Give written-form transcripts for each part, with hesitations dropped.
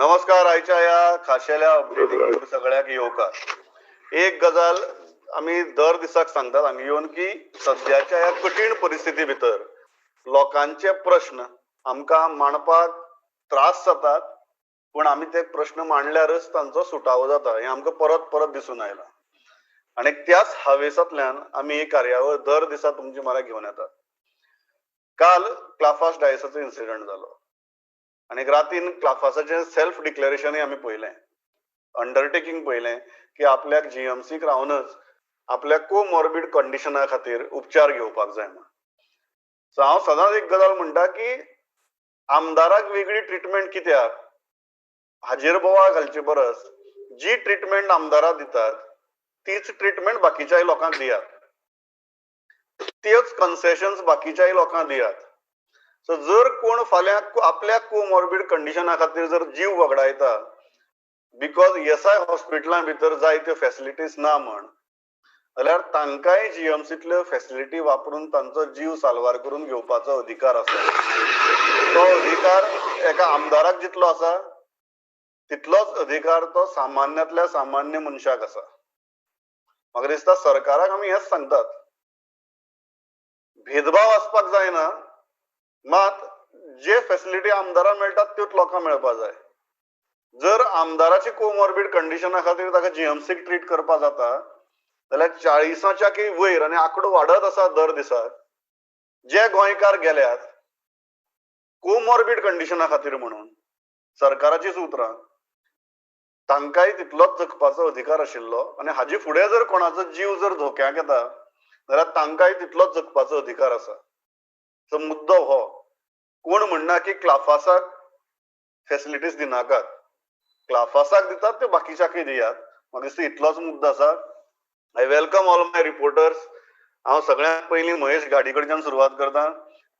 नमस्कार. आयच्या या खाशेल्या अपडेटीक सगळ्याक येवकार. एक गजाल आम्ही दर दिसाक सांगतात हांगा येवन की सध्याच्या ह्या कठीण परिस्थिती भितर लोकांचे प्रश्न आमकां मांडपाक त्रास जातात, पण आमी ते प्रश्न मांडल्यारच तांचो सुटावो जाता हें आमकां परत परत दिसून आयलां. आनी त्याच हावेसांतल्यान आमी ही कार्यावळ दर दिसा तुमचे म्हऱ्यात घेवन येतात. काल क्लाफास डायसाचो इन्सिडंट जालो आनी रातीन क्लाफासाचें सेल्फ डिक्लेरेशनूय आमी पळयलें. अंडरटेकिंग पळयलें की आपल्याक जीएमसीक रावनच आपल्या कोमॉर्बिड कंडिशना खातीर उपचार घेवपाक जाय म्हणून. सो हांव सदांच एक गजाल म्हणटा की आमदाराक वेगळी ट्रिटमेंट कित्याक? हाजेर बोवाळ घालचे परस जी ट्रिटमेंट आमदाराक दितात तीच ट्रिटमेंट बाकीच्याय लोकांक दियात. त्योच कन्सेशन्स बाकीच्याय लोकांक दियात. सो जर कोण फाल्यां आपल्या कोमॉर्बिड कंडिशना खातीर जर जीव वगडायता बिकॉज एसआय हॉस्पिटलां भितर जाय त्यो फॅसिलिटीज ना म्हण, जाल्यार तांकांय जीएमसींतल्यो फॅसिलिटी वापरून तांचो जीव साल्वार करून घेवपाचो अधिकार आसा. तो अधिकार एका आमदाराक जितलो आसा तितलोच अधिकार तो सामान्यांतल्या सामान्य मनशाक आसा. म्हाका दिसता सरकाराक आमी हेंच सांगतात, भेदभाव आसपाक जायना, मात जे फॅसिलिटी आमदाराक मेळटात त्योच लोकांक मेळपाक जाय. जर आमदाराची कोमॉर्बिड कंडिशना खातीर ताका जीएमसीक ट्रीट करपाक जाता जाल्यार 40च्याकय वयर आनी आंकडो वाडत आसा दर दिसाक जे गोंयकार गेल्यात कोमॉर्बिड कंडिशना खातीर म्हणून सरकाराचीच उतरां, तांकांय तितलोच जगपाचो अधिकार आशिल्लो आनी हाजे फुडें जर कोणाचो जीव जर धोक्याक येता जाल्यार तांकांय तितलोच जगपाचो अधिकार आसा. सो मुद्दो हो, कोण म्हणना की क्लाफासाक फॅसिलिटीज दिनाकात. क्लाफासाक दितात त्यो बाकीच्याकय दियात. म्हाका दिसता इतलोच मुद्दो आसा. I welcome all my reporters. हांव सगळ्यांत पयलीं महेश गाडी कडच्यान सुरवात करतां.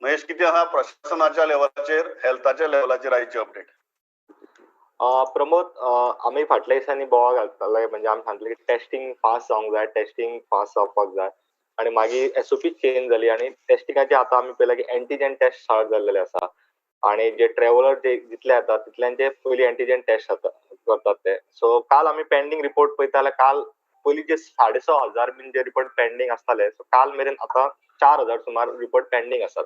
महेश, कितें आहा प्रशासनाच्या लेवलाचेर, हेल्थाच्या लेवलाचेर आयची अपडेट? प्रमोद, आमी फाटल्या दिसांनी बोवाळ घालताले, म्हणजे आमी सांगतले की टेस्टिंग फास्ट जावंक जाय, टेस्टिंग फास्ट जावपाक जाय, आनी मागीर एसओपी चेंज जाली आनी टेस्टिंगाचे आतां आमी पळयलां की एंटीजन टेस्ट स्टार्ट जाल्लेले आसा आनी जे ट्रॅव्हलर जे जितले येतात तितल्यांचे पयलीं एंटीजन टेस्ट करतात ते. सो काल आमी पेंडींग रिपोर्ट पळयता जाल्यार काल पयलीं जे 6,500 बीन जे रिपोर्ट पेंडींग आसताले, सो काल मेरेन आतां 4,000 सुमार रिपोर्ट पेंडींग आसात.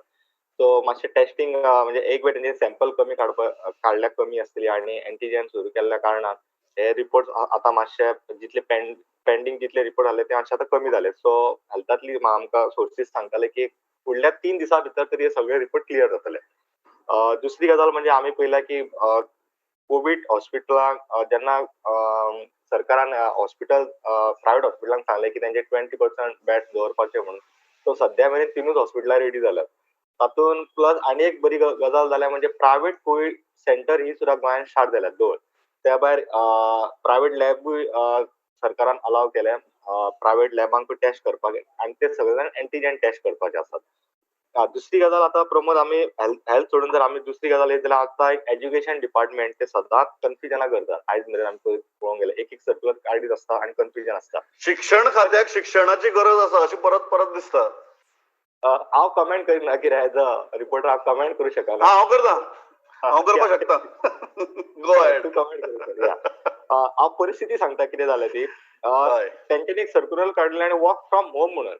सो मातशें टेस्टिंग म्हणजे एक वेळ तेंचे सॅम्पल कमी काडल्यार कमी आसतली आनी एंटीजन सुरू केल्ल्या कारणान हे रिपोर्ट आतां मातशे जितले पेंडींग जितले रिपोर्ट आसले ते मातशे आतां कमी जाले. सो हेल्थांतली आमकां सोर्सीस सांगताले की फुडल्या 3 दिसां भितर तरी हे सगळे रिपोर्ट क्लियर जातले. दुसरी गजाल म्हणजे आमी पळयलां की कोवीड हॉस्पिटलांक जेन्ना सरकारान हॉस्पिटल प्रायवेट हॉस्पिटलांक सांगलें की तेंचे 20% बेड्स दवरपाचे म्हणून, सो सद्या मेरेन 3 हॉस्पिटलां रेडी जाल्यात. तातूंत प्लस आनी एक बरी गजाल जाल्या म्हणजे प्रायवेट कोवीड सेंटर ही सुद्दां गोंयांत स्टार्ट जाल्यात दोन. त्या भायर प्रायवेट लॅबूय सरकारान अलाव केल्या प्रायवेट लॅबांकूय टेस्ट करपाक आनी ते सगळे जाण एंटीजन टेस्ट करपाचे आसात. दुसरी गजाल आतां प्रमोद, आमी हेल्थ सोडून जर आमी दुसरी गजाल येत जाल्यार आतां एक एज्युकेशन डिपार्टमेंट ते सदांच कन्फ्युजना करतात. आयज मेरेन आमी पळोवंक गेले एक सर्क्युलर काडीत आसता आनी कन्फ्युजन आसता. शिक्षण खात्याक शिक्षणाची गरज आसा अशें परत परत दिसता. हांव कमेंट करिना कित्याक एज अ रिपोर्टर हांव कमेंट करूं शकना. हांव करतां, हांव करपाक शकता. Go ahead. तूं कमेंट करूं शकता. हांव परिस्थिती सांगता कितें जालें ती. तेंच्यांनी एक सर्क्युलर काडलें आनी वर्क फ्रॉम होम म्हणून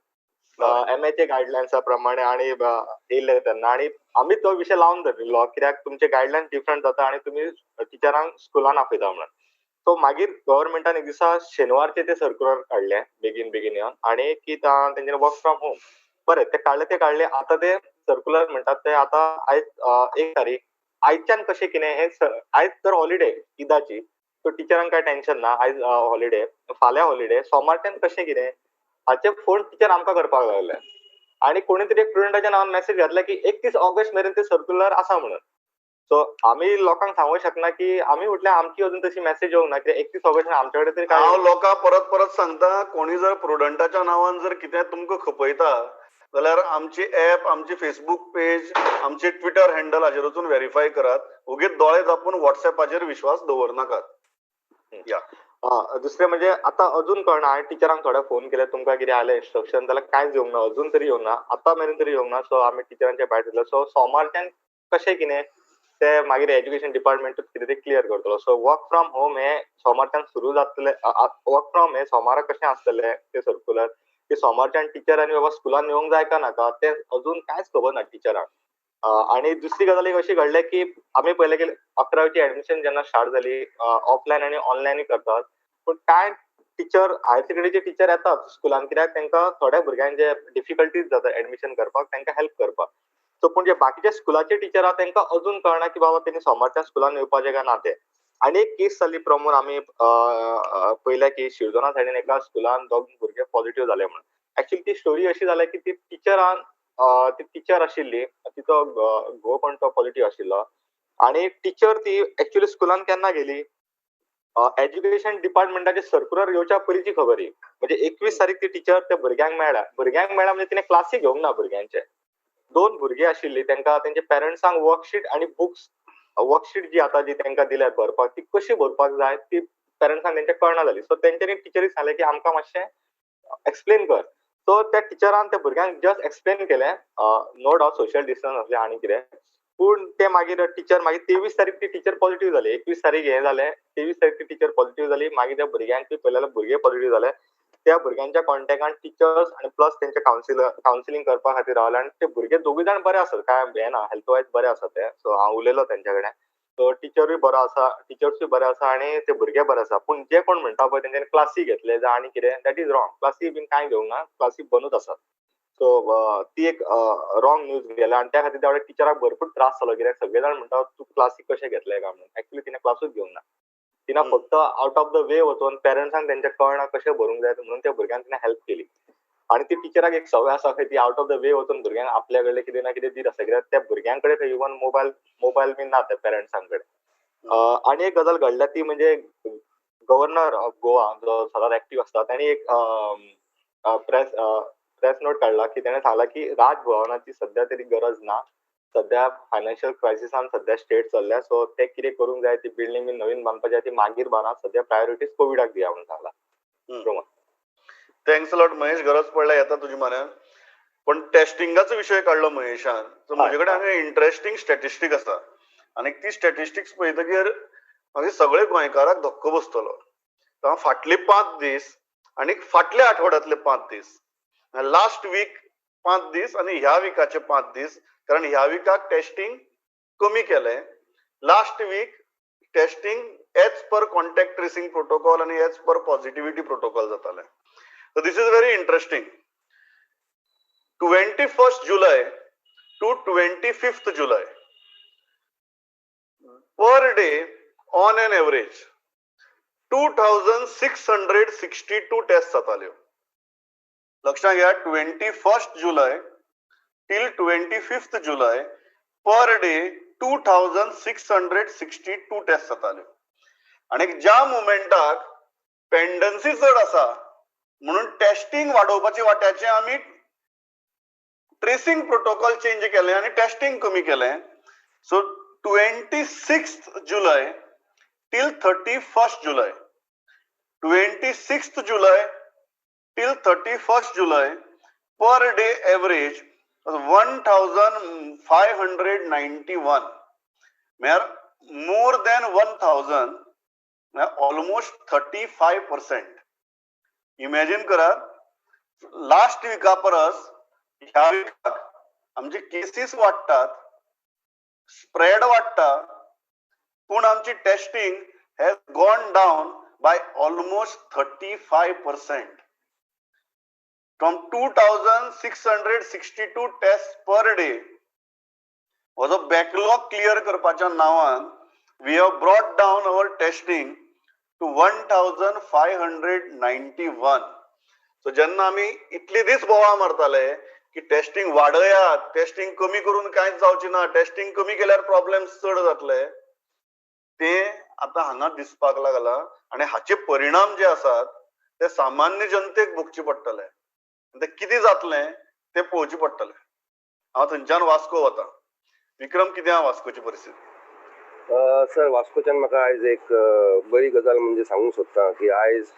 एमएचे गायडलायन्सा प्रमाणे आनी येयल्ले तेन्ना आनी आमी तो विशय लावन धरिल्लो कित्याक तुमचे गायडलायन्स डिफरंट जाता आनी तुमी टिचरांक स्कुलान आपयता म्हणून. सो मागीर गव्हर्मेंटान एक दिसा शेनवारचे ते सर्क्युलर काडलें बेगीन येवन आनी की तेंच्यांनी वर्क फ्रॉम होम बरें ते काडले. आतां ते सर्क्युलर म्हणटात ते आतां आयज 1 तारीख आयच्यान कशें कितें हें आयज तर हॉलिडे ईदाची, सो टिचरांक कांय टेन्शन ना, आयज हॉलिडे, फाल्यां हॉलिडे, सोमारच्यान कशें कितें हाचे फोन टिचर आमकां करपाक लागले आनी कोणी तरी एक स्टुडंटाच्या नांवान मेसेज घातला की 31 ऑगस्ट मेरेन ते सर्क्युलर आसा म्हणून. सो आमी लोकांक सांगूंक शकना की आमी म्हटल्यार आमची अजून तशी मेसेज येवंक ना कित्याक 31 ऑगस्ट आमचे कडेन तरी काय. हांव लोकांक परत परत सांगता, कोणी जर प्रुडंटाच्या नांवान जर कितें तुमकां खपयता जाल्यार आमची ऍप, आमची फेसबूक पेज, आमची ट्विटर हँडल हाचेर वचून व्हेरीफाय करात. उगीच दोळे धांपून व्हॉट्सएपाचेर विश्वास दवरनाकात. या दुसरें म्हणजे आतां अजून कळना, हांवें टिचरांक थोडे फोन केले तुमकां कितें आलें इंस्ट्रक्शन जाल्यार कांयच येवंक ना, अजून तरी येवंक ना, आतां मेरेन तरी येवंक ना. सो आमी टिचरांचे भायर सरले. सो सोमारच्यान कशें कितें ते मागीर एज्युकेशन डिपार्टमेंटूच कितें ते क्लियर करतलो. सो वर्क फ्रॉम होम हे सोमारच्यान सुरू जातले. वर्क फ्रॉम हे सोमारा कशें आसतलें ते सर्कुलर की सोमारच्यान टिचरांनी बाबा स्कुलान येवंक जाय काय नाका ते अजून कांयच खबर ना टिचरांक. आणि दुसरी गजाल एक अशी घडली की आमी पयलें की 11वी ऍडमिशन जेन्ना स्टार्ट जाली ऑफलायन आनी ऑनलायनूय करतात. पूण कांय टीचर हायर सेकंडरीचे टीचर येतात स्कुलान कित्याक तांकां थोड्या भुरग्यांक जे डिफिकल्टीज जाता ऍडमिशन करपाक तांकां हेल्प करपाक. सो पूण जे बाकीचे स्कुलाचे टीचर आहा तांकां अजून कळना की बाबा तेणी सोमारच्या स्कुलान येवपाचें काय ना तें. आनी एक केस जाली प्रमोद आमी पयल्या की शिरदोना सायडीन एका स्कुलान 2 भुरगे पॉझिटिव्ह जाले म्हणून. एक्चुअली ती स्टोरी अशी जाल्या की ती टिचरान ती टीचर आशिल्ली तिचो घोव पण तो पॉझिटिव्ह आशिल्लो आनी टीचर ती एक्चुअली स्कुलान केन्ना गेली एज्युकेशन डिपार्टमेंटाचे सर्क्युलर येवच्या पयलींची खबर ही. म्हणजे 21 तारीख ती टीचर त्या भुरग्यांक मेळ्ळ्या म्हणजे तिणें क्लासी घेवंक ना भुरग्यांचे. 2 भुरगीं आशिल्लीं तांकां तेंच्या पेरंट्सांक वर्कशीट आनी बुक्स वर्कशीट जी आतां जी तांकां दिल्यात भरपाक ती कशी भरपाक जाय ती पेरंट्सांक तेंच्या कळना जाली. सो तेंच्यांनी टिचरीक सांगलें की आमकां मातशें एक्सप्लेन कर. सो त्या टिचरान त्या भुरग्यांक जस्ट एक्सप्लेन केलें नो डावट सोशल डिस्टन्स आसलें आनी कितें. पूण ते मागीर टीचर मागीर 23 तारीख ती टीचर पॉझिटिव्ह जाली. 21 तारीख हें जालें 23 तारीख ती टीचर पॉझिटिव्ह जाली. मागीर त्या भुरग्यांक पयलें भुरगे पॉझिटिव्ह जाले. त्या भुरग्यांच्या कॉन्टॅक्टान टिचर्स आनी प्लस तेंचे कावन्सिलींग करपा खातीर रावले आनी ते भुरगे दोगूय जाण बरे आसात काय हें ना हेल्थ वायज बरे आसा ते. सो हांव उलयलो तेंच्या कडेन. सो टीचरूय बरो आसा टीचर्सूय बरे आसा आनी ते भुरगे बरे आसा. पूण जे कोण म्हणटा पळय तेंच्यांनी क्लासी घेतले जावं आनी कितें दॅट इज रॉंग. क्लासी बीन कांय घेवंक ना. क्लासी बंदूच आसात. सो ती एक रॉंग न्यूज गेल्या आनी त्या खातीर त्या टिचराक भरपूर त्रास जालो कित्याक सगळे जाण म्हणटा तूं क्लासीक कशें घेतलें काय म्हणून. एक्चुअली तिणें क्लासूच घेवंक ना. तिणें फक्त आउट ऑफ द वे वचून पेरंट्सांक तेंच्या कळना कशें भरूंक जाय म्हणून त्या भुरग्यांक तिणें हेल्प केली. आनी ती टिचराक एक संवय आसा खंय ती आउट ऑफ द वे वचून भुरग्यांक आपल्या कडलें कितें ना कितें दीत आसता कित्याक त्या भुरग्यां कडेन थंय इवन मोबायल बीन ना त्या पेरंट्सां कडेन. आनी एक गजाल घडल्या ती म्हणजे गव्हर्नर ऑफ गोवा जो सदांच एक्टिव्ह आसता तांणी एक प्रेस नोट काडला की ताणें सांगलां की राजभवनाची सध्या तरी गरज ना. सध्या फायनान्शियल क्रायसिसान सध्या स्टेट चल्ल्या सो ते कितें करूंक जाय ती बिल्डींग बीन नवीन बांदपाची ती मागीर बांदा सध्या प्रायोरिटीज कोविडाक दिया म्हणून सांगला. Thanks lot Mahesh. गरज पडल्यार येता तुजी म्हऱ्यांत. पण टेस्टिंगाचो विशय काडलो महेशान. सो म्हजे कडेन हांगा इंटरेस्टिंग स्टॅटिस्टीक आसा आनी ती स्टॅटिस्टिक्स पळयतकीर मागीर सगळे गोंयकाराक धक्को बसतलो. फाटले 5 दीस आनी फाटल्या आठवड्यांतले 5 दीस लास्ट वीक 5 दीस आनी ह्या विकाचे 5 दीस कारण ह्या विकाक टेस्टिंग कमी केलें. Last week testing as per contact tracing protocol आनी एज पर पॉझिटिव्हिटी प्रोटोकॉल जातालें. So this is very interesting. 21st जुलय टू 25th जुलय per day on an average 2662 test जाताल्यो. लक्षात घ्या 21st जुलय टिल 25th जुलय पर डे 2662 टेस्ट जाताल्यो. आनी ज्या मोमेंटाक पेंडन्सी चड आसा म्हणून टेस्टिंग वाडोवपाचे वाट्याचें आमी ट्रेसिंग प्रोटोकॉल चेंज केलें आनी टेस्टिंग कमी केलें. So 26th July till 31st July 26th July till 31st July per day average 1591 म्हळ्यार मोर दॅन 1000 म्हळ्यार ऑलमोस्ट 35%. इमॅजिन करात लास्ट विका परस ह्या विकाक आमचे केसीस वाडटात स्प्रेड वाडटा पूण आमची testing has gone down by almost 35%. From 2662 test per day हो जो बॅकलॉग क्लियर करपाच्या नांवान we have brought down our testing to 1591. So जेन्ना आमी इतले दीस बोवाळ मारताले की टेस्टिंग वाडयात टेस्टिंग कमी करून कांयच जावचें ना टेस्टिंग कमी केल्यार प्रॉब्लेम्स चड जातले ते आतां हांगा दिसपाक लागला आनी हाचे परिणाम जे आसात ते सामान्य जनतेक भोगचे पडटले. ते कितें जातलें ते पळोवचें पडटलें. हांव थंयच्यान वास्को वता. विक्रम कितें आहा वास्कोची परिस्थिती? सर वास्कोच्यान म्हाका आयज एक बरी गजाल म्हणजे सांगूंक सोदता की आयज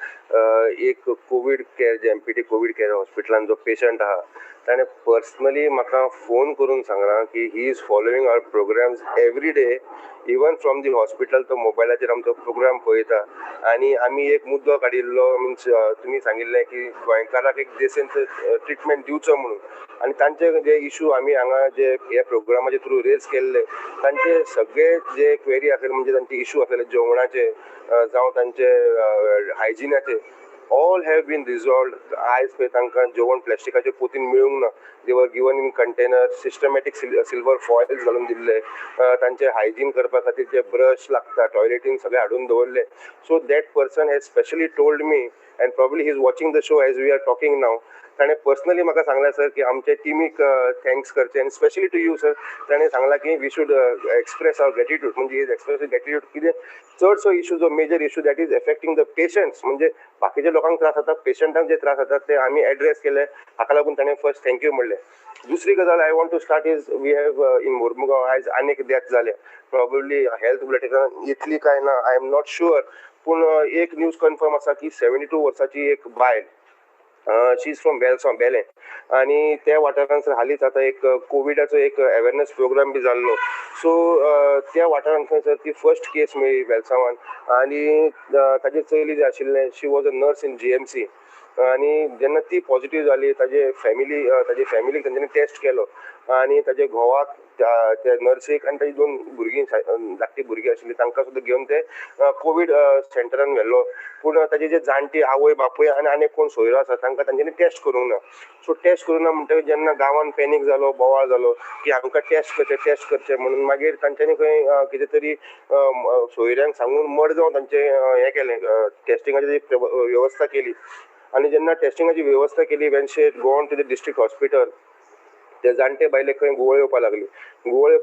एक कोवीड केअर जे एमपीटी कोवीड केअर हॉस्पिटलान जो पेशंट आहा ताणें पर्सनली म्हाका फोन करून सांगलां की he is following our programs every day, even from the hospital तो मोबायलाचेर आमचो प्रोग्राम पळयता. आनी आमी एक मुद्दो काडिल्लो, मिन्स तुमी सांगिल्लें की गोंयकाराक एक देसेंत ट्रिटमेंट दिवचो म्हणून. आनी तांचे जे इशू आमी हांगा जे ह्या प्रोग्रामाचे थ्रू रेज केल्ले, तांचे सगळे जे क्वेरी आसलेले म्हणजे तांचे इशू आसलेले जेवणाचे जावं तांचे हायजिनाचे, ऑल हॅव बीन रिजॉल्वड. आयज खंय तांकां जेवण प्लास्टिकाच्या पोतीन मेळूंक ना. They were given in container, systematic silver foils घालून दिल्ले. तांचे हायजीन करपा खातीर जे ब्रश लागता टॉयलेटीन सगळे हाडून दवरले. So that person has specially told me, and probably he is watching the show as we are talking now. ताणें पर्सनली म्हाका सांगला सर की आमच्या टिमीक थँक्स करचे, आनी स्पेशली टू यू सर. ताणें सांगला की we should express our gratitude, म्हणजे इज एक्सप्रेस ग्रॅटिट्यूड कितें चडसो इशू जो major issue that is affecting the patients, म्हणजे बाकीच्या लोकांक त्रास जातात, पेशंटांक जे त्रास जातात ते आमी एड्रेस केले. हाका लागून ताणें फर्स्ट थँक्यू म्हणलें. दुसरी गजाल I want to start is we have in Mormugao आयज आनीक डेथ जाले. प्रॉब्ली हेल्थ बुलेटिनान इतली काय ना, आय एम नॉट शुअर, पूण एक न्यूज कन्फर्म आसा की 72 वर्साची एक बायल, शी इज फ्रॉम बेलें, आनी त्या वाठारान सर हालींच आतां एक कोविडाचो एक अवेरनेस प्रोग्राम बी जाल्लो. सो त्या वाठारान खंय सर ती फर्स्ट केस मेळ्ळी वेलसांवान. आनी ताजे चली जे आशिल्लें, she was a nurse in GMC. आनी जेन्ना ती पॉझिटिव्ह जाली, ताजे फॅमिलीक तांच्यांनी टेस्ट केलो, आनी ताजे घोवाक, त्या नर्सीक आनी ताजी 2 भुरगीं धाकटी भुरगीं आशिल्लीं तांकां सुद्दां घेवन ते कोवीड सेंटरान व्हेल्लो. पूण ताजी जे जाणटी आवय बापूय आनी आनीक कोण सोयरो आसा तांकां तांच्यांनी टेस्ट करूंक ना. सो टेस्ट करूंक ना म्हणटकीर जेन्ना गांवांत पॅनीक जालो, बोवाळ जालो की आमकां टेस्ट करचे म्हणून, मागीर तांच्यांनी खंय कितें तरी सोयऱ्यांक सांगून मडगांव तांचे हें केलें, टेस्टिंगाची वेवस्था केली. आनी जेन्ना टेस्टिंगाची वेवस्था केली, when she had gone to the district hospital, ते जाणटे बायलेक खंय गुवळ येवपा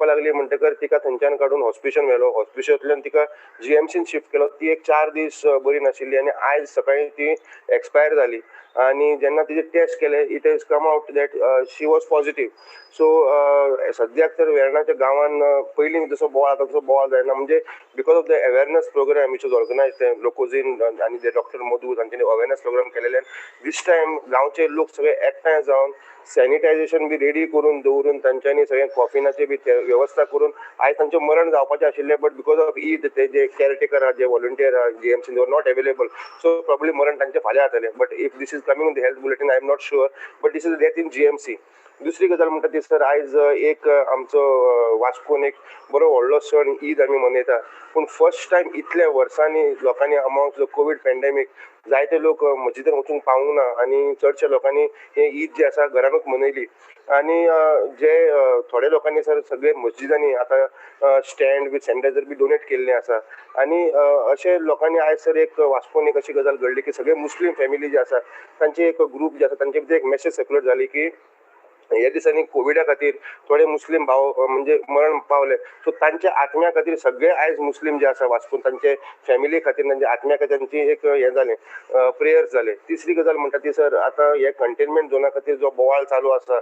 लागली म्हणटकर तिका थंयच्यान काडून हॉस्पिटलान व्हेलो. हॉस्पिटलांतल्यान तिका GMCन शिफ्ट केलो. ती एक 4 दीस बरी नाशिल्ली आनी आयज सकाळीं ती एक्सपायर जाली. आनी जेन्ना तिजे टेस्ट केले, it has come out that she was positive. So सद्याक तर वेर्णाच्या गांवान पयलीं जसो बोवाळ जाता तसो बोवाळ जायना, म्हणजे because of the awareness program which was organise, ते लोकोजीन आनी ते डॉक्टर मधू तांच्यांनी अवेरनेस प्रोग्राम केलेले. दीस टायम गांवचे लोक सगळे एकठांय जावन सॅनिटायझेशन बी रेडी करून दवरून तांच्यांनी सगळे कॉफिनाची बी वेवस्था करून, आयज तांचें मरण जावपाचें आशिल्लें, बट बिकॉज ऑफ ईद ते जे केअरटेकर आहा, जे व्हॉलंटियर आहा GMC, they were not available. So probably मरण तांचें फाल्यां जातलें. But if this is coming in the health bulletin, I am not sure, but this is death in GMC. दुसरी गजाल म्हणटा ती सर, आयज एक आमचो वास्कोन एक बरो व्हडलो सण ईद आमी मनयता. पूण फर्स्ट टायम इतल्या वर्सांनी लोकांनी अमावंग द कोवीड पॅन्डेमीक जायते लोक मस्जिदान वचूंक पावूंक ना, आनी चडशा लोकांनी हे ईद जी आसा घरानूच मनयली. आनी जे थोडे लोकांनी सर सगळे मस्जिदांनी आतां stand with sanitiser be donate केल्लें आसा. आनी अशे लोकांनी आयज सर एक वास्कोन एक अशी गजाल घडली की सगळे मुस्लीम फॅमिली जे आसा तांचे एक ग्रूप जे आसा तांचे भितर एक मॅसेज सर्क्युलेट जाली की ह्या दिसांनी कोविडा खातीर थोडे मुस्लीम भाव म्हणजे मरण पावले. सो तांच्या आत्म्या खातीर सगळे आयज मुस्लीम जे आसा वास्कोन तांचे फॅमिली खातीर, तांच्या आत्म्या खातीर तांची एक हें जालें, प्रेयर्स जाले. तिसरी गजाल म्हणटा ती सर, आतां हे कंटेनमेंट झोना खातीर जो बोवाळ चालू आसा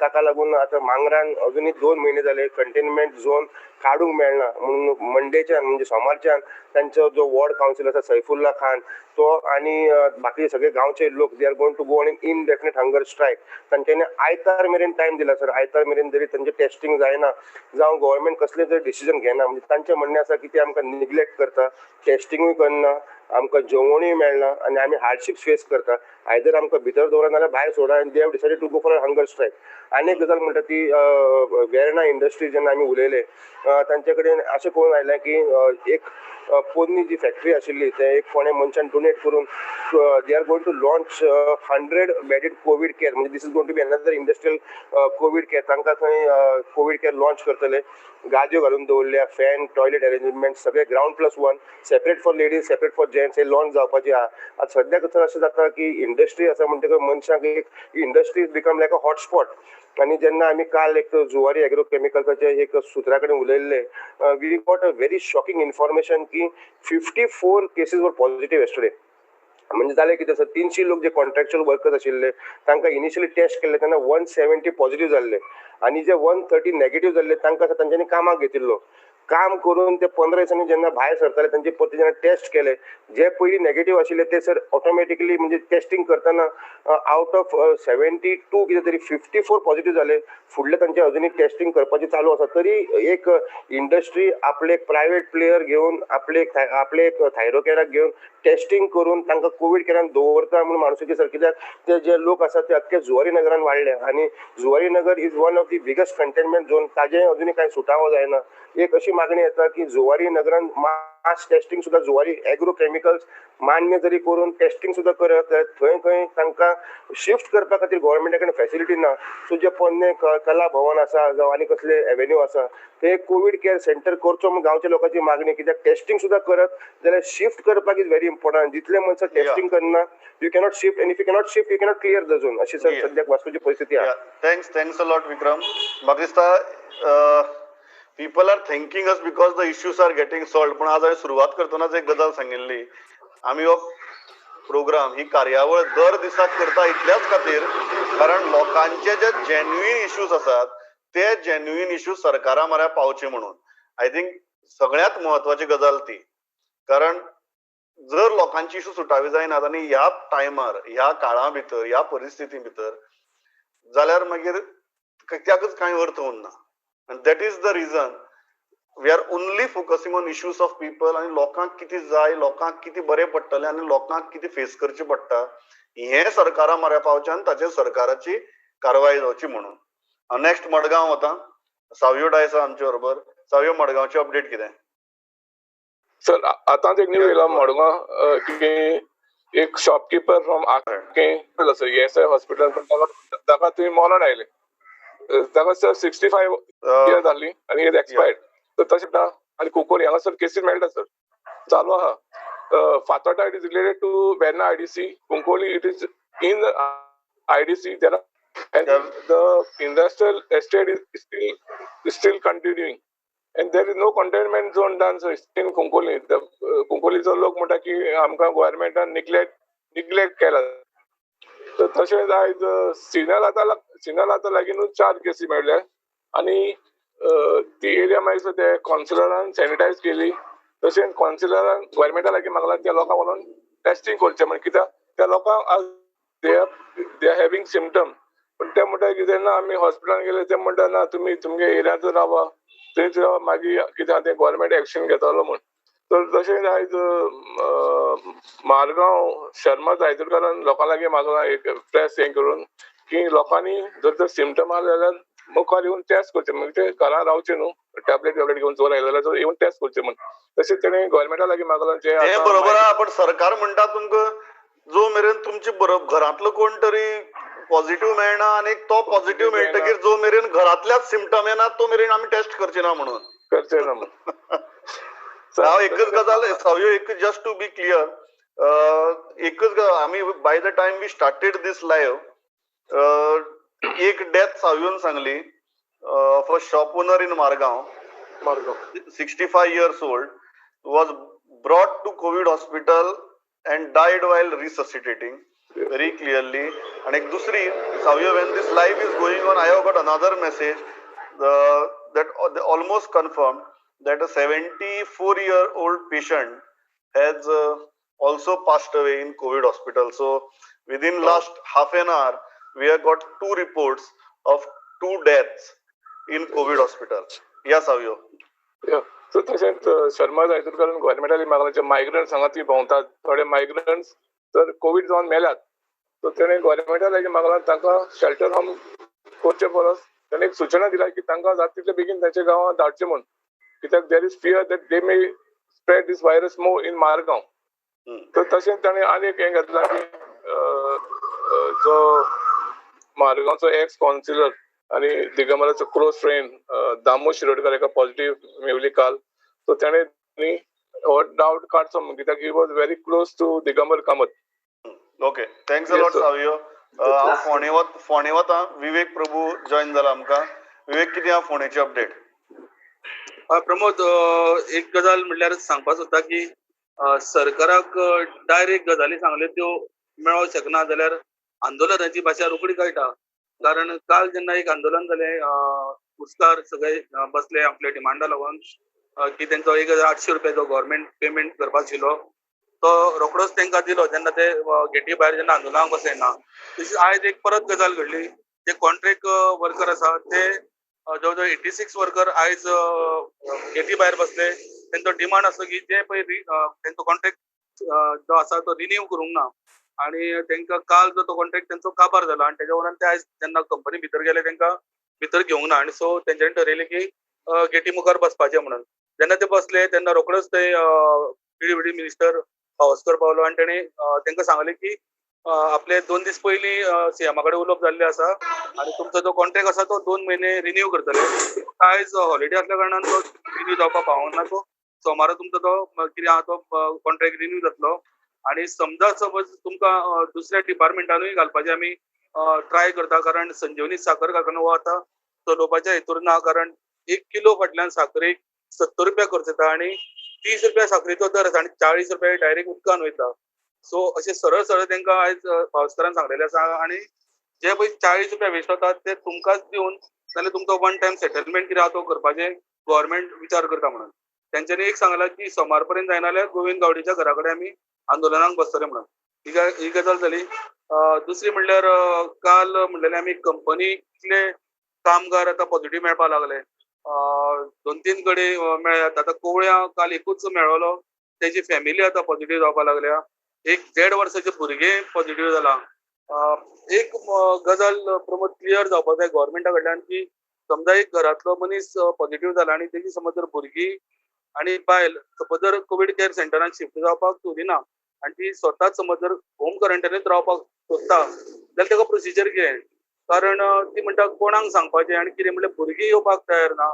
ताका लागून आतां मांगरान अजुनूय 2 म्हयने जाले कंटेनमेंट झोन काडूंक मेळना म्हणून मंडेच्यान म्हणजे सोमारच्यान तांचो जो वॉर्ड कावन्सील आसा सैफुल्ला खान तो आनी बाकी सगळे गांवचे लोक they are going to go on in indefinite hunger strike. तांच्यांनी आयतार मेरेन टायम दिला सर. आयतार मेरेन जरी तांचे टेस्टिंग जायना जावं गव्हर्मेंट कसलें जर डिसिजन घेना, म्हणजे तांचें म्हणणें आसा की ते आमकां निग्लेक्ट करता, टेस्टिंगूय करना, आमकां जेवणूय मेळना आनी आमी हार्डशीप्स फेस करता. आयदर आमकां भितर दवरा नाल्यार भायर सोडा, आनी they have decided to go for hunger strike. आनी एक गजाल म्हणटा ती वेर्णा इंडस्ट्री जेन्ना आमी उलयले, तांचे कडेन अशें कळून आयलें की एक पोरणी जी फॅक्टरी आशिल्ली ते एक कोणे मनशान डोनेट करून they are going to launch 100 bedded covid care, म्हणजे this is going to be another industrial covid care. तांकां थंय कोवीड केअर लॉन्च करतले. गादयो घालून दवरल्या, फॅन, टॉयलेट अरेंजमेंट सगळे ground, separate for ladies, separate for gents, हे launch जावपाची आहा. आतां सद्याक तर अशें जाता की इंडस्ट्री आसा म्हणटकीर मनशांक एक इंडस्ट्री बिकम लायक अ हॉटस्पॉट. आनी जेन्ना आमी काल एक जुवारी एग्रोकेमिकल्साचे एक सुत्रा कडेन उलयल्ले, we got a very shocking information की 54 केसीस वर पॉझिटिव्ह येस्टरडे. म्हणजे जालें कितें सर, 300 लोक जे कॉन्ट्रॅक्च्युअल वर्कर्स आशिल्ले तांकां इनिशियली टेस्ट केल्ले तेन्ना 170 पॉझिटिव्ह जाल्ले, आनी जे 130 नेगेटिव्ह जाल्ले तांकां तांच्यांनी कामाक घेतिल्लो. काम करून ते 15 दिसांनी जेन्ना भायर सरताले तांचे परते जेन्ना टेस्ट केले, जे पयलीं नेगेटिव्ह आशिल्ले ते सर ऑटोमॅटिकली म्हणजे टेस्टिंग करतना आउट ऑफ 72 कितें तरी 54 पॉझिटिव्ह जाले. फुडले तांचे अजुनूय टेस्टिंग करपाचें चालू आसा. तरी एक इंडस्ट्री आपले एक प्रायव्हेट प्लेयर घेवन आपले एक थायरोकेराक घेवन टेस्टिंग करून तांकां कोवीड केरान दवरता म्हणून माणुसकी सर. कित्याक ते जे लोक आसा ते अख्खे जुवारी नगरान वाडले आणि Zuari Nagar is one of the biggest containment zone. ताजे अजुनूय कांय सुटावो जायना. एक अशी मागणी येता की जुवारी नगरान मास टेस्टिंग सुद्धा जुवारी एग्रो केमिकल्स मान्य जरी करून टेस्टिंग सुद्धा करत थंय खंय तांकां शिफ्ट करपा खातीर गव्हर्मेंटा कडेन फेसिलिटी ना. सो जे पोन्ने कला भवन आसा जावं आनी कसले एवेन्यू आसा ते कोवीड केअर सेंटर करचो म्हणून गांवच्या लोकांची मागणी. कित्याक टेस्टिंग सुद्धा करत जाल्यार शिफ्ट करपाक इज व्हेरी इम्पॉर्टंट. जितले मनशां टेस्टिंग करना you cannot shift and if you cannot shift you cannot clear the zone. अशी सर सद्याक वास्तूची परिस्थिती आहा. Thanks a lot Vikram. म्हाका दिसता people are thanking us because the issues are getting solved. पण आज हांवें सुरवात करतनाच एक गजाल सांगिल्ली, आमी हो प्रोग्राम ही कार्यावळ दर दिसाक करता इतल्याच खातीर कारण लोकांचे जे जेन्युइन इश्यूज आसात ते जेन्युइन इश्यूज सरकारा म्हऱ्यात पावचे म्हणून. आय थिंक सगळ्यात महत्वाची गजाल ती. कारण जर लोकांची इश्यू सुटावी जायनात आनी ह्या टायमार ह्या काळा भितर ह्या परिस्थिती भितर जाल्यार मागीर त्याकच कांय अर्थ उरना. And that is the reason we are only focusing on issues of people आणि लोकांक किती जाय, लोकांक किती बरें पडटलें आनी लोकांक किती फेस करची पडटा हे सरकारा म्हऱ्या पावचें आनी ताचेर सरकाराची कारवाय जावची म्हणून. नेक्स्ट मडगांव वता. सावयो डाय आसा आमचे बरोबर. सावयो, मडगांवचे अपडेट कितें? सर आतांच एक न्यूज येयला मडगांव की एक shopkeeper from Aquem sir hospital ताका थंय मरण आयलें. ताका सर 65 इयर जाल्ली आनी इज एक्सपायर्ड. तर तशें आनी कुंकोली हांगासर केसीस मेळटा सर चालू आहा. Fatorda it is related to Verna IDC. Cuncolim it is in IDC. and the industrial estate is still continuing and there is no containment zone done so in Kunkoli. The Kunkoलीचो लोक म्हणटा की आमकां गव्हर्नमेंटान निग्लेक्ट केला. तर तशेंच आयज सिनल आतां लागींनूच 4 केसी मेळ्ळ्या आनी ती एरिया मागीर ते कॉन्सिलरान सॅनिटायज केली. तशेंच कॉन्सिलरान गव्हर्नमेंटा लागीं मागला त्या लोकांक व्हरून टेस्टिंग करचें म्हण. कित्याक त्या लोकांक दे आर हॅविंग सिम्पटम. पण ते म्हणटा की जेन्ना आमी हॉस्पिटलान गेले ते म्हणटा ना तुमी तुमगे एरियांत रावा थंयच रावा मागीर कितें तें गव्हर्नमेंट एक्शन घेतालो म्हण. तर तशेंच आयज मारगांव शर्मा जायतुरकारान लोकां लागीं मागला एक प्रेस हें करून की लोकांनी जर तर सिम्पटम आले जाल्यार मुखार येवन टेस्ट करचें. म्हणजे ते घरा रावचे न्हू, टॅबलेट घेवन जोर आयलो जाल्यार येवन टेस्ट करचें म्हण. तशेंच तेणें गव्हर्नमेंटा लागीं मागलां जे बरोबर आहा. पण सरकार म्हणटा तुमकां जो मेरेन तुमचे घरांतलो कोण तरी पॉझिटिव्ह मेळना आनी तो पॉझिटिव्ह मेळटकीर जो मेरेन घरांतल्याच सिम्पटम येनात तो मेरेन आमी टेस्ट करचे ना म्हणून. हांव एकच गजाल सावयो एक जस्ट टू बी क्लियर एकच आमी by the time we started this live एक डेथ सावयोन सांगली of a shop owner in Margao 65 years old was brought to COVID hospital and died while resuscitating very clearly. And एक दुसरी सावयो when this live is going on I have got another message that they almost confirmed that a 74-year-old patient has also passed away in COVID hospital. So within last half an hour we have got 2 reports of 2 deaths in COVID hospital. या सावयो. So तशेंच शर्मा जायतुरकारान गव्हर्नमेंटाली मागला जे migrants हांगा ती भोंवतात थोडे migrants तर Covid जावन मेल्यात. So तेणें गव्हर्नमेंटा लागीं मागला तांकां शेल्टर होम करचे परस ताणें एक सूचना दिल्या की तांकां जाता तितले बेगीन तांच्या गांवांत धाडचें म्हण. कित्याक there is fear that they may spread this virus more in Margao. तर तशेंच ताणें आनी एक हें घेतलां की जो मारगांवचो एक्स कावन्सिलर आणि दिगंबराचो क्लोज फ्रेंड दामू शिरोडकर एका पॉझिटिव्ह मेवली काल. सो ताणें हो डावट काडचो म्हण कित्याक he was very close to Digambar Kamat. Okay thanks a lot सावयो. हांव फोंडे वता. विवेक प्रभू जॉइन जाला आमकां. विवेक कितें आहा फोंडेचे अपडेट? प्रमोद एक गजाल म्हणल्यार सांगपाक सोदता की सरकाराक डायरेक्ट गजाली सांगल्यो त्यो मेळोंक शकना जाल्यार आंदोलनाची भाशा रोखडी कळटा. कारण काल जेन्ना एक आंदोलन जालें कुसकार सगळे बसले आपल्या डिमांडा लागून की तेंचो 1800 रुपया जो गव्हर्नमेंट पेमेंट करपाक आशिल्लो तो रोखडोच तेंकां दिलो जेन्ना ते गेटी भायर जेन्ना आंदोलनाक बसयना. तशीच आयज एक परत गजाल घडली. जे कॉन्ट्रॅक्ट वर्कर आसा ते जवळ जवळ 86 वर्कर आयज गेटी भायर बसले. तेंचो डिमांड असो की जे पळय तेंचो कॉन्ट्रॅक्ट जो आसा तो रिन्यू करूंक ना आणि तेंकां काल जो तो कॉन्ट्रॅक्ट तेंचो काबार जालो आणि तेच्या उपरांत ते आयज जेन्ना कंपनी भितर गेले तेंकां भितर घेवंक ना आणि सो तेंच्यांनी ठरयलें की गेटी मुखार बसपाचें म्हणून. जेन्ना ते बसले तेन्ना रोखडोच थंय पीडब्ल्यूडी मिनिस्टर पावसकर पावलो आणि तेणें तेंकां सांगलें की आपले 2 दीस पयलीं सीएमा कडेन उलोवप जाल्लें आसा आणि तुमचो जो कॉन्ट्रॅक्ट आसा तो 2 म्हयने रिन्यू करतले. आयज हॉलिडे आसल्या कारणान तो रिन्यू जावपाक पावोंक ना. सो सोमारा तुमचो तो कितें आहा तो कॉन्ट्रॅक्ट रिन्यू जातलो आणि समजा सपोज तुमकां दुसऱ्या डिपार्टमेंटानूय घालपाचें आमी ट्राय करता कारण संजीवनी साखर कारखानो हो आतां चलोवपाच्या हेतूर ना कारण 1 किलो फाटल्यान साखरेक 70 रुपया खर्च येता आणि 30 रुपया साखरेचो दर आसा आणि 40 रुपया डायरेक्ट उदकान वयता. सो अशें सरळ सरळ तेंकां आयज पावसकारान सांगलेलें आसा आणि जे पळय 40 रुपया वेस्ट जातात ते तुमकांच दिवन नाल्यार तुमचो वन टायम सेटलमेंट कितें आहा तो करपाचें गव्हर्नमेंट विचार करता म्हणून. तेंच्यांनी एक सांगलां की सोमार पर्यंत जायना जाल्यार गोविंद गावडेच्या घरा कडेन आमी आंदोलनाक बसतले म्हणून. ही गजाल जाली. दुसरी म्हणल्यार काल म्हणलेलें आमी कंपनीतले कामगार आतां पॉझिटिव्ह मेळपाक लागले. 2-3 कडेन मेळ्ळ्यात. आतां कोवळ्या काल एकूच मेळ्ळलो. तेजी फॅमिली आतां पॉझिटिव्ह जावपाक लागल्या. एक 1.5 वर्साचें भुरगें पॉझिटिव्ह जालां. एक गजाल प्रमोद क्लियर जावपाक जाय गव्हर्नमेंटा कडल्यान की समजा एक घरांतलो मनीस पॉझिटिव्ह जाला आणि तेजी समज जर भुरगीं आणि बायल सपोज जर कोवीड केअर सेंटरान शिफ्ट जावपाक सोदिना आणि ती स्वताच समज जर होम क्वॉरंटायनीत रावपाक सोदता जाल्यार तेका प्रोसिजर कितें? कारण ती म्हणटा कोणाक सांगपाचें आणि कितें म्हणल्यार भुरगीं येवपाक तयार ना.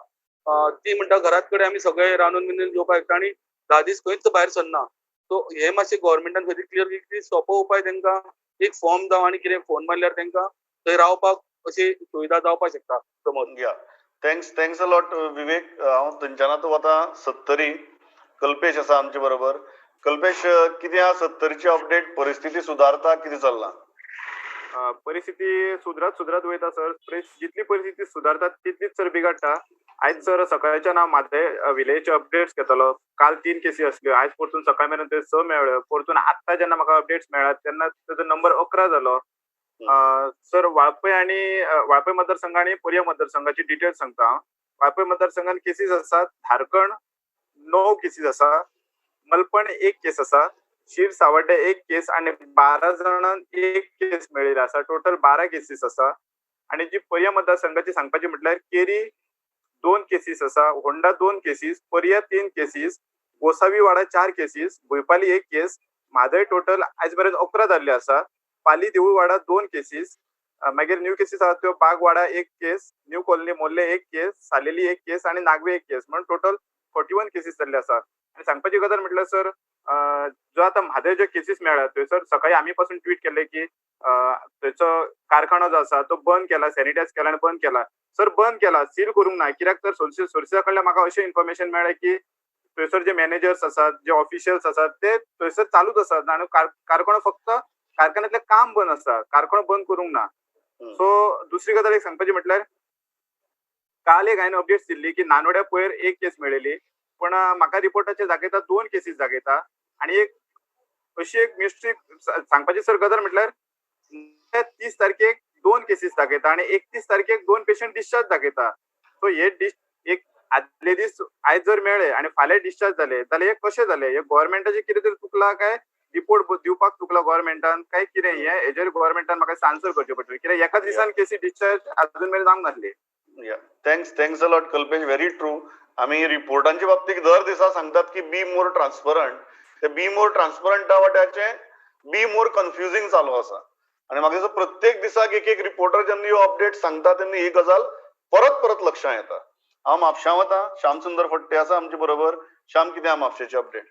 ती म्हणटा घरात कडेन आमी सगळे रांदून बिंदून जेवपाक शकता आणि 10 दीस खंयच भायर सरना. सो हे मातशें गव्हर्नमेंटान खंय क्लियर की सोपो उपाय तेंकां एक फॉर्म जावं आणि कितें फोन मारल्यार तेंकां थंय रावपाक अशी सुविधा जावपाक शकता. प्रमोद. या थँक्स अ लॉट विवेक. हांव थंयच्यानच वता सत्तरी. कल्पेश आसा आमचे बरोबर. कल्पेश, कितें आहा सत्तरीची अपडेट? परिस्थिती सुदारता, कितें चल्लां? परिस्थिती सुधरत वयता सर. जितली परिस्थिती सुदारता तितलीच सर बिगडटा. आयज सर सकाळच्यान हांव म्हाजे विलेजचे अपडेट्स घेतलो. काल 3 केसी आसल्यो. आयज परतून सकाळ मेरेन ते 6 मेळ्ळ्यो. परतून आत्तां जेन्ना म्हाका अपडेट्स मेळ्ळ्यात तेन्ना तेजो नंबर 11 जालो. सर वाळपय मतदारसंघ आणि पर्या मतदारसंघाची डिटेल्स सांगता हांव. वाळपय मतदारसंघात केसीस आसात. धारकण 9 केसीस आसा. मलपण 1 केस आसा. शीर सावड्डे 1 केस आणि 12 जाणांक 1 केस मेळिल्ली आसा. टोटल 12 केसीस आसा. आणि जी पर्या मतदारसंघाची सांगपाची म्हटल्यार केरी 2 केसीस आसा. Honda 2 cases. पर्या 3 केसीस. गोसावी वाडा 4 केसीस. भुयपाली 1 केस. म्हादय टोटल आयज मेरेन 11 जाल्ले आसा. पाली देऊळवाडा 2 केसीस. मागीर न्यू केसीस आसा त्यो बागवाडा 1 केस. न्यू कॉलनी मोर्ले 1 केस. सालेली 1 केस आणि नागवे 1 केस. म्हणून टोटल 41 केसीस जाल्ले आसा. आणि सांगपाची गजाल म्हटल्यार सर जो आता म्हादय ज्यो केसीस मेळ्ळ्यात थंयसर सकाळी आमी पासून ट्वीट केले की थंयचो कारखानो जो आसा तो बंद केला, सॅनिटायज केला आनी बंद केला. सर बंद केला, सील करूंक ना. कित्याक तर सोर्सिसा कडल्यान म्हाका अशें इन्फॉर्मेशन मेळ्ळें की थंयसर जे मॅनेजर्स आसात, जे ऑफिशियल्स आसात ते थंयसर चालूच आसात आनी कारखानो फक्त कारखान्यांतलें काम बंद आसा. कारखानो बंद करूंक ना. सो दुसरी गजाल एक सांगपाची म्हटल्यार काल एक हांवें अपडेट्स दिल्ली की नानोड्या पयर 1 केस मेळिल्ली. पण म्हाका रिपोर्टाचेर दाखयता 2 केसीस दाखयता. आणि एक अशी एक मिस्ट्री सांगपाची सर गजाल म्हटल्यार 30 तारखेक 2 केसीस दाखयता आणि 31 तारखेक 2 पेशंट डिस्चार्ज दाखयता. सो हे एक आदले दीस आयज जर मेळ्ळे आणि फाल्यां डिस्चार्ज जाले जाल्यार हे कशें जालें? हे गव्हर्नमेंटाचें कितें तरी चुकलां काय रिपोर्ट दिवपाक चुकला गव्हर्नमेंटान काय कितें? हेजेर गव्हर्नमेंटान म्हाका आन्सर करचें पडटलें. कित्याक एका दिसान केसी डिस्चार्ज अजून मेरेन जावंक नासली. Thanks a lot Kalpesh. Very true. आमी रिपोर्टांच्या बाबतींत दर दिसा सांगतात की बी मोर ट्रान्सपरंट. ते बी मोर ट्रान्सपरंटा वाट्याचें बी मोर कन्फ्युजींग चालू आसा. आणि म्हाका दिसता प्रत्येक दिसाक एक रिपोर्टर जेन्ना ह्यो अपडेट सांगता तेन्ना ही गजाल परत परत लक्षांत येता. हांव म्हापशां वता. श्याम सुंदर फडते आसा आमचे बरोबर. श्याम, कितें आहा म्हापशेची अपडेट?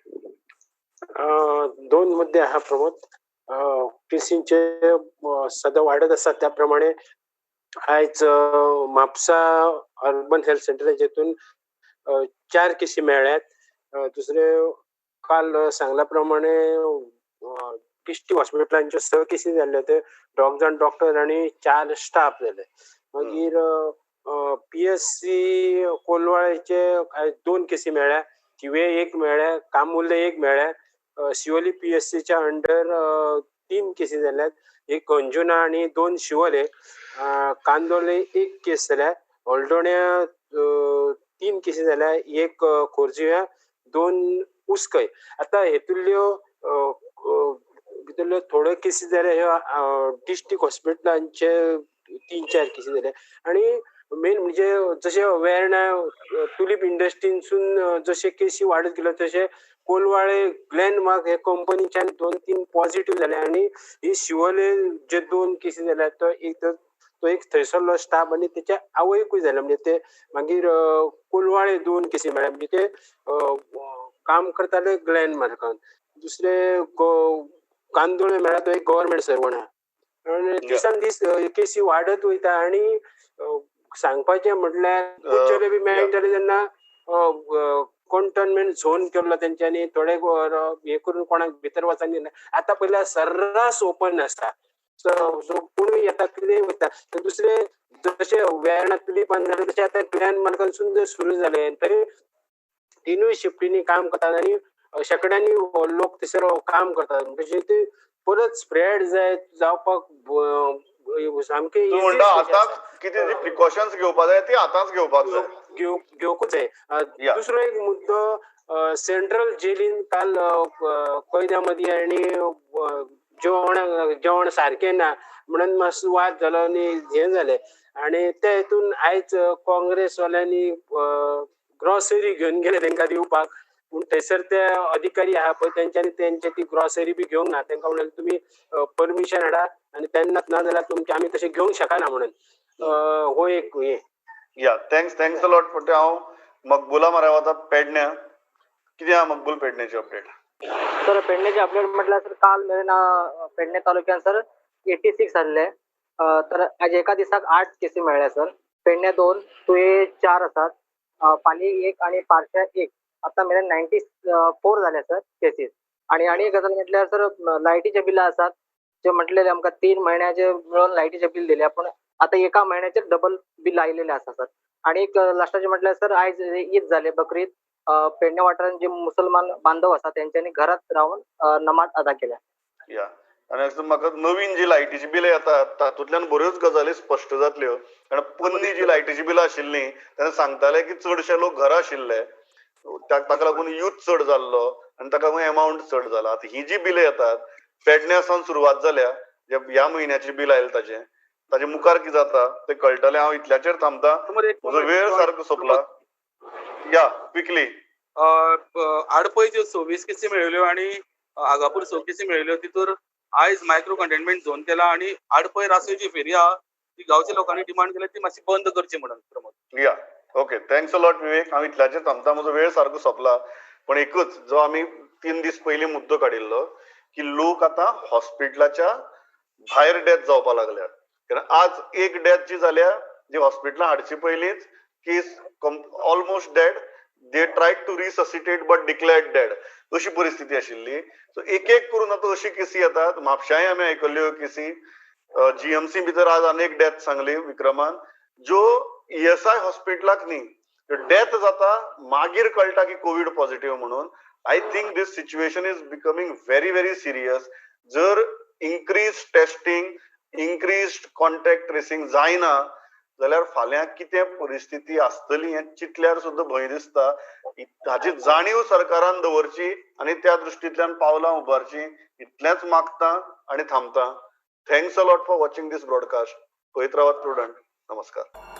2 मुद्दे आहा प्रमोद. केसींचे सध्या वाडत आसा त्या प्रमाणे आयज म्हापसा अर्बन हेल्थ सेंटर हेतून 4 केसी मेळ्ळ्यात. दुसरे काल सांगल्या प्रमाणे डिस्ट्रिक्ट हॉस्पिटलांच्यो 6 केसी जाल्ले. ते 2 जाण डॉक्टर आणि 4 स्टाफ जाले. मागीर PSC कोलवाळेचे 2 केसी मेळ्ळ्या, थिवे 1 मेळ्ळ्या, कामुर्ले 1 मेळ्ळ्या, शिवोली PSCच्या अंडर 3 केसी जाल्यात, एक अंजुना आणि 2 शिवोले, कांदोळे 1 केस जाल्या, हॉल्डोण्या 3 केसी जाल्या, एक खोर्जुव्या, 2 उस्कय. आतां हेतुल्यो भितरल्यो थोड्यो केसी जाल्या ह्यो डिस्ट्रिक्ट हॉस्पिटलांचे 3-4 केसी जाल्या आणि मेन म्हणजे जशे वेर्णा टुलीप इंडस्ट्रीसून जशे केसी वाडत गेलो तशे कोलवाळे ग्लेनमार्क हे कंपनीच्यान 2-3 पॉझिटिव्ह जाले आणि ही शिवोले जे 2 केसी जाल्या तो एक थंयसरलो स्टाफ आणि तेच्या आवयकूय जाल्या म्हणजे ते मागीर कोलवाळे 2 केसी मेळ्ळ्या म्हणजे ते काम करताले ग्लेनमार्कान. दुसरे कांदोळे मेळ्ळा तो एक गव्हर्नमेंट सर्वंट आहा आणि दिसान दीस केसी वाडत वयता आणि सांगपाचें म्हटल्यार कुचले बी मेळटले जेन्ना कंटेनमेंट झोन केल्लो तेंच्यांनी थोडे हे करून कोणाक भितर वचूंक दिना. आतां पयल्यार सर्रास ओपन आसता सो कोणूय येता कितेंय वता. दुसरे जशे वेर्णा टुलिपान जाले तशे आतां ग्लेनमार्कानसून सुरू जाले तरी तिनूय शिफ्टींनी काम करतात आणि शेकड्यांनी लोक थंयसर काम करतात म्हणजे ते परत स्प्रेड जावपाक सामके तूं म्हणटा आतांच कितें जी प्रिकॉशन्स घेवपाक जाय ती आतांच घेवपाक जाय. घेवकूच जाय. दुसरो एक मुद्दो सेंट्रल जेलीन काल कैद्या मदीं आनी जेवण सारकें ना म्हणून मातसो वाद जालो आनी हें जालें आनी ते हितून आयज काँग्रेसवाल्यांनी ग्रॉसरी घेवन गेले तांकां दिवपाक पूण थंयसर ते अधिकारी आहा पळय तेंच्यांनी तेंची ती ग्रॉसरी बी घेवंक ना. तांकां म्हणलें तुमी परमिशन हाडात आनी तेन्नाच ना जाल्यार तुमचे आमी तशें घेवंक शकना म्हणून हो एक हें. या थँक्स अ लॉट फॉर हांव मकबुला मारा वता पेडण्या. कितें आहा मकबूल पेडण्याची अपडेट? सर पेडण्याचे अपडेट म्हटल्यार सर काल मेरेन पेडणे तालुक्यात सर 86 आसले तर आज एका दिसाक 8 केसी मेळ्ळ्या सर. पेडणे 2, तुये 4 आसात, पाली 1 आणि पार्श्या 1. आता मेरेन 94 जाल्या सर केसीस. आणि एक गजाल म्हटल्यार सर लायटीचे बिलां आसात जे म्हटलेले आमकां 3 महिन्याचे मिळून लायटीचे बिल दिल्या पण आता एका महिन्याचे डबल बिल आयलेले आसा सर. आणि एक लास्टाचे म्हटल्यार सर आयज ईद जाले बकरीद पेडणे वाठारांत जे मुसलमान बांधव आसा तेंच्यांनी घरात रावन नमाज अदा केल्या. या आनी म्हाका नवीन जी लायटीची बिलां येतात तातूंतल्यान बऱ्योच गजाली स्पश्ट जातल्यो. कारण पयलीं जी लायटीची बिलां आशिल्लीं तेन्ना सांगताले की चडशे लोक घरा आशिल्ले ताका लागून यूज चड जाल्लो आनी ताका लागून एमावंट चड जाला. आतां ही जी बिलां येतात पेडण्या सावन सुरवात जाल्या ह्या म्हयन्याची बिल आयले ताजे मुखार कितें जाता तें कळटलें. हांव इतल्याचेर थांबता, म्हजो वेळ सारको सोंपला. या क्विकली. आडपय 26 केसी मेळयल्यो आणि आगापूर 6 केसी मेळयल्यो तितूर आयज मायक्रो कंटेनमेंट झोन केला आणि आडपय रासय जी फेरी आहा ती गांवच्या लोकांनी डिमांड केली ती मातशी बंद करची म्हणून. प्रमोद या ओके थँक्स अ लॉट विवेक. हांव इतल्याचेर थांबता, म्हजो वेळ सारको सोंपला. पण एकूच जो आमी 3 दीस पयलीं मुद्दो काडिल्लो की लोक आतां हॉस्पिटलाच्या भायर डेथ जावपाक लागल्यात. कारण आज एक डेथ जी जाल्या जी हॉस्पिटलांत हाडची पयलींच case almost dead. They tried to resuscitate but declared dead अशी परिस्थिती आशिल्ली. सो एक करून आतां अशी केसी येतात. म्हापशांय आमी आयकल्ल्यो केसी. GMC भितर आज अनेक डेथ सांगली विक्रमान ज्यो ESI हॉस्पिटलाक न्ही डेथ जाता मागीर कळटा की कोविड पॉझिटिव्ह म्हणून. I think this situation is becoming very serious. जर increase testing increase contact tracing जायना जाल्यार फाल्यां कितें परिस्थिती आसतली हें चिंतल्यार सुद्दां भंय दिसता. हाची जाणीव सरकारान दवरची आनी त्या दृश्टींतल्यान पावलां उबारची इतलेंच मागतां आनी थांबतां. Thanks a lot for watching this broadcast. पळयत रावात प्रुडंट. नमस्कार.